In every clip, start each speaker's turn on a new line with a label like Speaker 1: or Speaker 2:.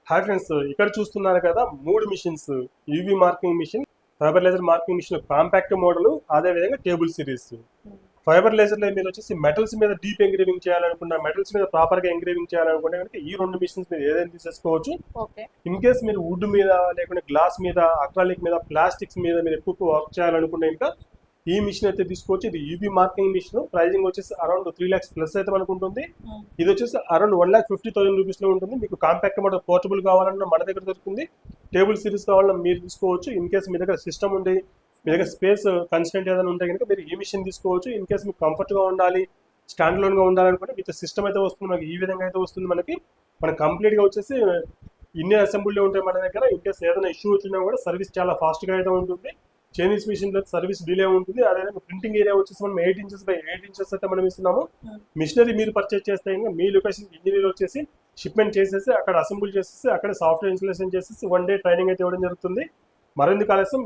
Speaker 1: Hi friends, ఇక్కడ చూస్తున్నారు కదా 3 machines. UV marking machine, fibre laser marking machine compact model, అదే విధంగా టేబుల్ సిరీస్. ఫైబర్ లేజర్ లో మీరు వచ్చేసి మెటల్స్ మీద డీప్ ఎంగ్రేవింగ్ చేయాలనుకున్నా, మెటల్స్ మీద ప్రాపర్ గా ఎంగ్రేవింగ్ చేయాలనుకుంటే కనుక ఈ 2 మిషన్స్ మీరు ఏదైనా తీసేసుకోవచ్చు. ఇన్ కేస్ మీరు వుడ్ మీద లేకుంటే గ్లాస్ మీద, అక్రాలిక్ మీద, ప్లాస్టిక్స్ మీద మీరు ఎక్కువ వర్క్ చేయాలనుకుంటే ఇంకా ఈ మిషన్ అయితే తీసుకోవచ్చు. ఇది యూబీ మార్కింగ్ మిషన్. ప్రైజింగ్ వచ్చేసి అరౌండ్ 3 lakhs ప్లస్ అయితే మనకు ఉంటుంది. ఇది వచ్చేసి అరౌండ్ 1,50,000 రూపీస్ లో ఉంటుంది. మీకు కాంపాక్ట్ మోడల్ పోర్టబుల్ కావాలన్నా మన దగ్గర దొరుకుతుంది. టేబుల్ సిరీస్ కావాలన్నా మీరు తీసుకోవచ్చు. ఇన్ కేస్ మీ దగ్గర సిస్టమ్ ఉంది, మీ దగ్గర స్పేస్ కన్స్టెంట్ ఏదైనా ఉంటే కనుక మీరు ఈ మిషన్ తీసుకోవచ్చు. ఇన్ కేస్ మీకు కంఫర్ట్ గా ఉండాలి, స్టాండ్ లోన్ గా ఉండాలనుకుంటే విత్ సిస్టమ్ అయితే వస్తుంది. మనకి ఈ విధంగా అయితే వస్తుంది. మనకి కంప్లీట్ గా వచ్చేసి ఇన్ని అసెంబ్లీ ఉంటాయి మన దగ్గర. ఇన్ కేస్ ఏదైనా ఇష్యూ వచ్చినా కూడా సర్వీస్ చాలా ఫాస్ట్ గా అయితే ఉంటుంది. చైనీస్ మిషన్ లో సర్వీస్ డిలే ఉంటుంది. అదేవిధంగా ప్రింటింగ్ ఏరియా వచ్చేసి మనం 8 inches by 8 inches అయితే మనం ఇస్తున్నాము. మిషనరీ మీరు పర్చేస్ చేస్తే మీ లొకేషన్ ఇంజనీర్ వచ్చేసి షిప్మెంట్ చేసేసి అక్కడ అసెంబుల్ చేసేసి అక్కడ సాఫ్ట్వేర్ ఇన్స్టాలేషన్ చేసేసి 1 day ట్రైనింగ్ అయితే ఇవ్వడం జరుగుతుంది. మరెందుకు ఆలస్యం,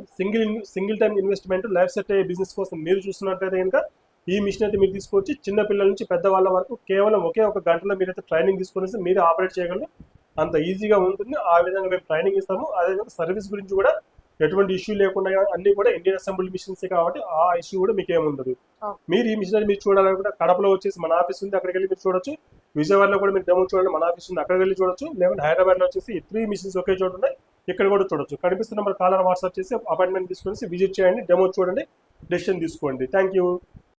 Speaker 1: single time investment life set అయ్యే బిజినెస్ కోసం మీరు చూస్తున్నట్లయితే కనుక ఈ మిషన్ అయితే మీరు తీసుకోవచ్చు. చిన్న పిల్లల నుంచి పెద్దవాళ్ళ వరకు కేవలం ఒకే ఒక గంటలో మీరైతే ట్రైనింగ్ తీసుకునేసి మీరు ఆపరేట్ చేయగలరు. అంత ఈజీగా ఉంటుంది. ఆ విధంగా మేము ట్రైనింగ్ ఇస్తాము. అదేవిధంగా సర్వీస్ గురించి కూడా ఎటువంటి ఇష్యూ లేకుండా అన్ని కూడా ఇండియన్ అసెంబ్లీ మిషన్స్ కాబట్టి ఆ ఇష్యూ కూడా మీకు ఏముండదు. మీరు ఈ మిషన్ మీరు చూడాలనుకుంటే కడపలో వచ్చేసి మన ఆఫీస్ ఉంది, అక్కడికి వెళ్ళి మీరు చూడొచ్చు. విజయవాడలో కూడా మీరు డెమో చూడండి, మన ఆఫీస్ ఉంది, అక్కడికి వెళ్ళి చూడొచ్చు. లేకుంటే హైదరాబాద్ లో వచ్చేసి 3 మిషన్స్ ఒకే చోటు ఉన్నాయి, ఇక్కడ కూడా చూడొచ్చు. కనిపిస్తున్న మన కాలర్ వాట్సాప్ చేసి అపాయింట్మెంట్ తీసుకొని విజిట్ చేయండి, డెమో చూడండి, డెసిషన్ తీసుకోండి. Thank you.